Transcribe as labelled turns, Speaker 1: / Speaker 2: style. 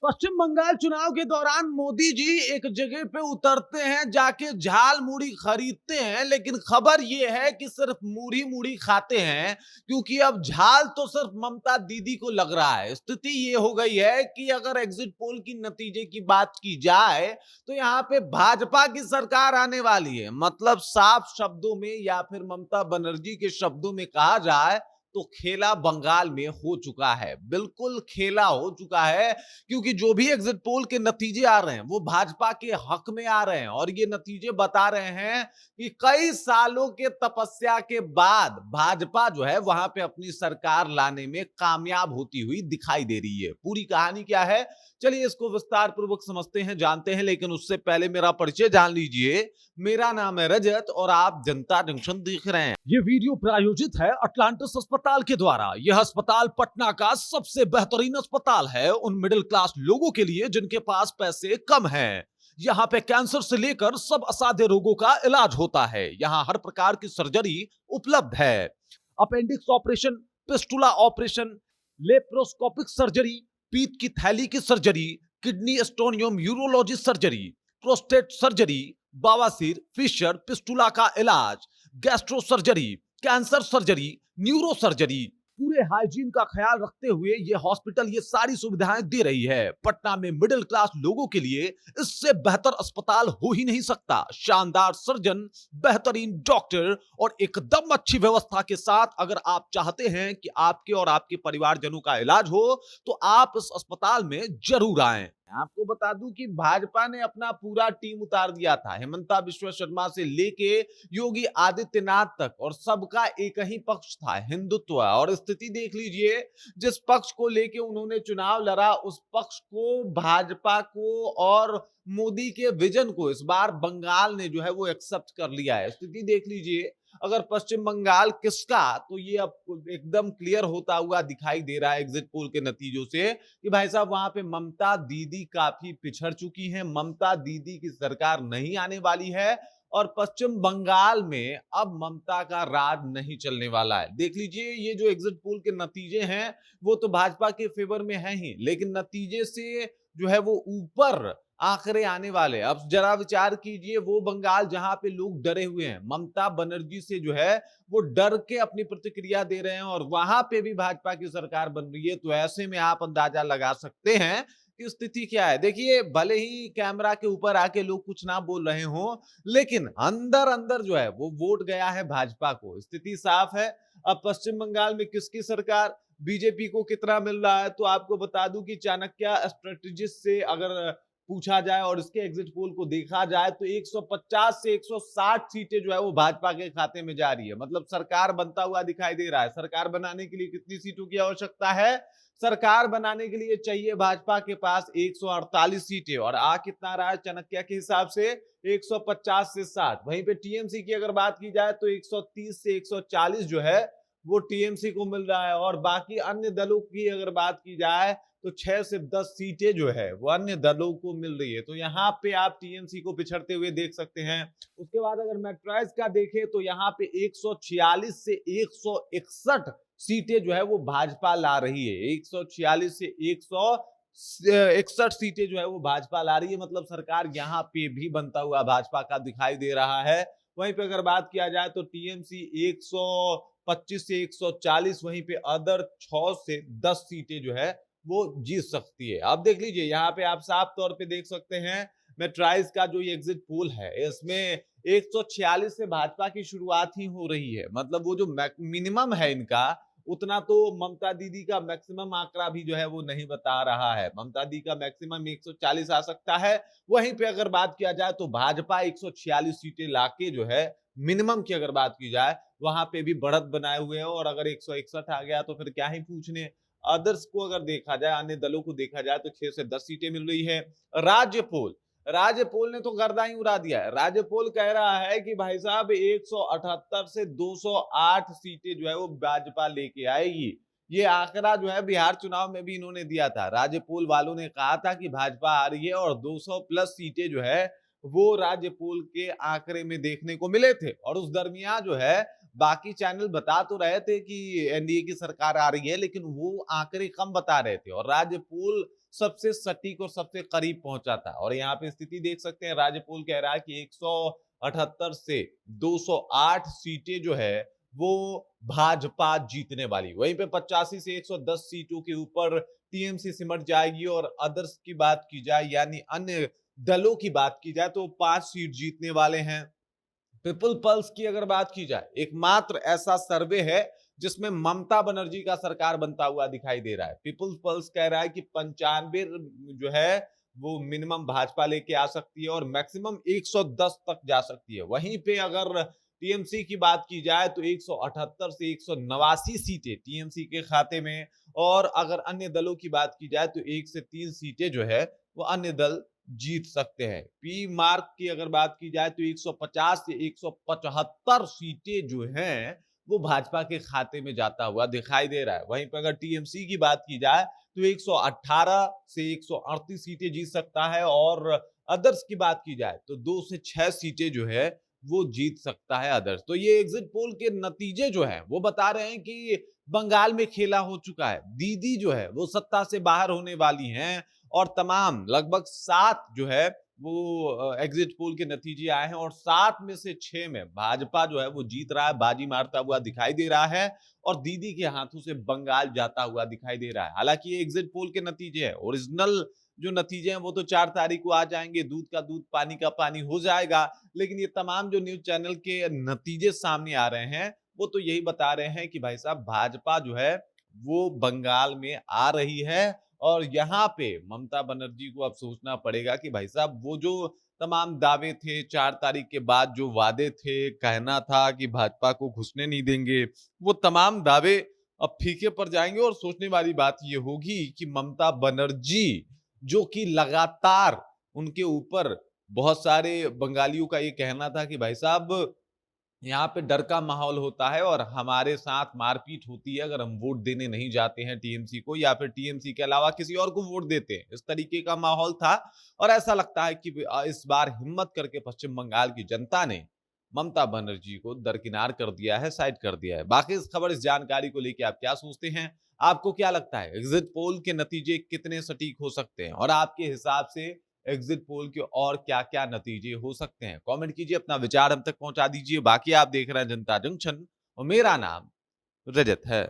Speaker 1: पश्चिम बंगाल चुनाव के दौरान मोदी जी एक जगह पे उतरते हैं, जाके झाल मुड़ी खरीदते हैं, लेकिन खबर ये है कि सिर्फ मुड़ी मुड़ी खाते हैं, क्योंकि अब झाल तो सिर्फ ममता दीदी को लग रहा है। स्थिति ये हो गई है कि अगर एग्जिट पोल की नतीजे की बात की जाए तो यहाँ पे भाजपा की सरकार आने वाली है। मतलब साफ शब्दों में या फिर ममता बनर्जी के शब्दों में कहा जाए तो खेला बंगाल में हो चुका है। बिल्कुल खेला हो चुका है, क्योंकि जो भी एग्जिट पोल के नतीजे आ रहे हैं वो भाजपा के हक में आ रहे हैं और ये नतीजे बता रहे हैं कि कई सालों के तपस्या के बाद भाजपा जो है वहां पे अपनी सरकार लाने में कामयाब होती हुई दिखाई दे रही है। पूरी कहानी क्या है, चलिए इसको विस्तार पूर्वक समझते हैं, जानते हैं, लेकिन उससे पहले मेरा परिचय जान लीजिए। मेरा नाम है रजत और आप जनता जंक्शन देख रहे हैं। ये वीडियो प्रायोजित है अटलांटिस अस्पताल के द्वारा। यह अस्पताल पटना का सबसे बेहतरीन अस्पताल है उन मिडिल क्लास लोगों के लिए जिनके पास पैसे कम हैं। यहाँ पे कैंसर से लेकर सब असाध्य रोगों का इलाज होता है। यहाँ हर प्रकार की सर्जरी उपलब्ध है। Appendix operation, fistula operation, laparoscopic surgery, पीत की थैली की सर्जरी, किडनी स्टोन एवं यूरोलॉजी सर्जरी, प्रोस्टेट सर्जरी, बवासीर, फिशर, पिस्टुला का इलाज, gastro surgery, cancer surgery, neuro surgery, पूरे हाइजीन का ख्याल रखते हुए ये हॉस्पिटल ये सारी सुविधाएं दे रही है। पटना में मिडिल क्लास लोगों के लिए इससे बेहतर अस्पताल हो ही नहीं सकता। शानदार सर्जन, बेहतरीन डॉक्टर और एकदम अच्छी व्यवस्था के साथ अगर आप चाहते हैं कि आपके और आपके परिवारजनों का इलाज हो तो आप इस अस्पताल में जरूर आएं। आपको बता दूं कि भाजपा ने अपना पूरा टीम उतार दिया था, हेमंता बिश्वा शर्मा से लेके योगी आदित्यनाथ तक, और सबका एक ही पक्ष था, हिंदुत्व। और स्थिति देख लीजिए, जिस पक्ष को लेके उन्होंने चुनाव लड़ा उस पक्ष को, भाजपा को और मोदी के विजन को इस बार बंगाल ने जो है वो एक्सेप्ट कर लिया है। स्थिति देख लीजिए, अगर पश्चिम बंगाल किसका, तो ये अब एकदम क्लियर होता हुआ दिखाई दे रहा है एग्जिट पोल के नतीजों से कि भाई साहब वहां पे ममता दीदी काफी पिछड़ चुकी हैं। ममता दीदी की सरकार नहीं आने वाली है और पश्चिम बंगाल में अब ममता का राज नहीं चलने वाला है। देख लीजिए, ये जो एग्जिट पोल के नतीजे हैं वो तो भाजपा के फेवर में है ही, लेकिन नतीजे से जो है वो ऊपर आंकड़े आने वाले। अब जरा विचार कीजिए, वो बंगाल जहां पे लोग डरे हुए हैं, ममता बनर्जी से जो है वो डर के अपनी प्रतिक्रिया दे रहे हैं और वहां पे भी भाजपा की सरकार बन रही है, तो ऐसे में आप अंदाजा लगा सकते हैं कि स्थिति क्या है। देखिए, भले ही कैमरा के ऊपर आके लोग कुछ ना बोल रहे हो, लेकिन अंदर अंदर जो है वो वोट गया है भाजपा को। स्थिति साफ है। अब पश्चिम बंगाल में किसकी सरकार, बीजेपी को कितना मिल रहा है, तो आपको बता दूं कि चाणक्य स्ट्रेटेजिस्ट से अगर पूछा जाए और इसके एग्जिट पोल को देखा जाए तो 150 से 160 सीटें जो है वो भाजपा के खाते में जा रही है। मतलब सरकार बनता हुआ दिखाई दे रहा है। सरकार बनाने के लिए कितनी सीटों की आवश्यकता है? सरकार बनाने के लिए चाहिए भाजपा के पास 148 सीटें, और आ कितना रहा है चाणक्य के हिसाब से? 150 से 60। वहीं पे टीएमसी की अगर बात की जाए तो 130 से 140 जो है वो टीएमसी को मिल रहा है, और बाकी अन्य दलों की अगर बात की जाए तो 6 से 10 सीटें जो है वो अन्य दलों को मिल रही है। तो यहाँ पे आप टीएमसी को पिछड़ते हुए देख सकते हैं। उसके बाद अगर मैट्राइज का देखें तो यहाँ पे 146 से 161 सीटें जो है वो भाजपा ला रही है। 146 से 161 सीटें जो है वो भाजपा ला रही है। मतलब सरकार यहाँ पे भी बनता हुआ भाजपा का दिखाई दे रहा है। वहीं पे अगर बात किया जाए तो टीएमसी 125 से 140, वहीं पे अदर 6 से 10 सीटें जो है वो जीत सकती है। अब देख लीजिए, यहाँ पे आप साफ तौर पे देख सकते हैं मेट्राइज का जो ये एग्जिट पोल है इसमें 146 से भाजपा की शुरुआत ही हो रही है। मतलब वो जो मिनिमम है इनका, उतना तो ममता दीदी का मैक्सिमम आंकड़ा भी जो है वो नहीं बता रहा है। ममता दीदी का मैक्सिमम 140 आ सकता है। वहीं पे अगर बात किया जाए तो भाजपा 146 सीटें लाके जो है मिनिमम की अगर बात की जाए वहां पे भी बढ़त बनाए हुए है, और अगर 161 आ गया तो फिर क्या ही पूछने। अदर्स को अगर देखा जाए, अन्य दलों को देखा जाए तो 6 से 10 सीटें मिल रही है। राज्य पोल ने तो गर्दा ही उड़ा दिया है। राज्य पोल कह रहा है कि भाई साहब 178 से 208 सीटें जो है वो भाजपा लेके आएगी। ये आंकड़ा जो है बिहार चुनाव में भी इन्होंने दिया था। राज्य पोल वालों ने कहा था कि भाजपा आ रही है और 200 प्लस सीटें जो है वो राज्य पोल के आंकड़े में देखने को मिले थे, और उस दरमियान जो है बाकी चैनल बता तो रहे थे कि एनडीए की सरकार आ रही है, लेकिन वो आंकड़े कम बता रहे थे और राज्य पोल सबसे सटीक और सबसे करीब पहुंचा था। और यहाँ पे स्थिति देख सकते हैं, राज्य पोल कह रहा है कि 178 से 208 सीटें जो है वो भाजपा जीतने वाली। वहीं पे 85 से 110 सीटों के ऊपर टीएमसी सिमट जाएगी। और अदर्स की बात की जाए, यानी अन्य दलों की बात की जाए, तो 5 सीट जीतने वाले हैं। पीपल पल्स की अगर बात की जाए, एकमात्र ऐसा सर्वे है जिसमें ममता बनर्जी का सरकार बनता हुआ दिखाई दे रहा है। पीपल पल्स कह रहा है कि 95 जो है वो मिनिमम भाजपा लेके आ सकती है और मैक्सिमम 110 तक जा सकती है। वहीं पे अगर टीएमसी की बात की जाए तो 178 से 189 सीटें टीएमसी के खाते में। और अगर अन्य दलों की बात की जाए तो 1 से 3 सीटें जो है वो अन्य दल जीत सकते हैं। पी मार्क की अगर बात की जाए तो 150 से 175 सीटें जो हैं वो भाजपा के खाते में जाता हुआ दिखाई दे रहा है। वहीं पर अगर टीएमसी की बात की जाए तो 118 से 138 सीटें जीत सकता है। और अदर्स की बात की जाए तो 2 से 6 सीटें जो है वो जीत सकता है अदर्स। तो ये एग्जिट पोल के नतीजे जो है वो बता रहे हैं कि बंगाल में खेला हो चुका है। दीदी जो है वो सत्ता से बाहर होने वाली हैं। और तमाम लगभग 7 जो है वो एग्जिट पोल के नतीजे आए हैं और 7 में से 6 में भाजपा जो है वो जीत रहा है, बाजी मारता हुआ दिखाई दे रहा है। और दीदी के हाथों से बंगाल जाता हुआ दिखाई दे रहा है। हालांकि ये एग्जिट पोल के नतीजे हैं, ओरिजिनल जो नतीजे हैं वो तो 4 तारीख को आ जाएंगे, दूध का दूध पानी का पानी हो जाएगा। लेकिन ये तमाम जो न्यूज चैनल के नतीजे सामने आ रहे हैं वो तो यही बता रहे हैं कि भाई साहब भाजपा जो है वो बंगाल में आ रही है। और यहाँ पे ममता बनर्जी को अब सोचना पड़ेगा कि भाई साहब वो जो तमाम दावे थे, 4 तारीख के बाद जो वादे थे, कहना था कि भाजपा को घुसने नहीं देंगे, वो तमाम दावे अब फीके पड़ जाएंगे। और सोचने वाली बात ये होगी कि ममता बनर्जी जो कि लगातार उनके ऊपर बहुत सारे बंगालियों का ये कहना था कि भाई साहब यहाँ पे डर का माहौल होता है और हमारे साथ मारपीट होती है अगर हम वोट देने नहीं जाते हैं टीएमसी को, या फिर टीएमसी के अलावा किसी और को वोट देते हैं, इस तरीके का माहौल था। और ऐसा लगता है कि इस बार हिम्मत करके पश्चिम बंगाल की जनता ने ममता बनर्जी को दरकिनार कर दिया है, साइड कर दिया है। बाकी इस खबर, इस जानकारी को लेकर आप क्या सोचते हैं? आपको क्या लगता है एग्जिट पोल के नतीजे कितने सटीक हो सकते हैं और आपके हिसाब से एग्जिट पोल के और क्या-क्या नतीजे हो सकते हैं? कमेंट कीजिए, अपना विचार हम तक पहुंचा दीजिए। बाकी आप देख रहे हैं जनता जंक्शन और मेरा नाम रजत है।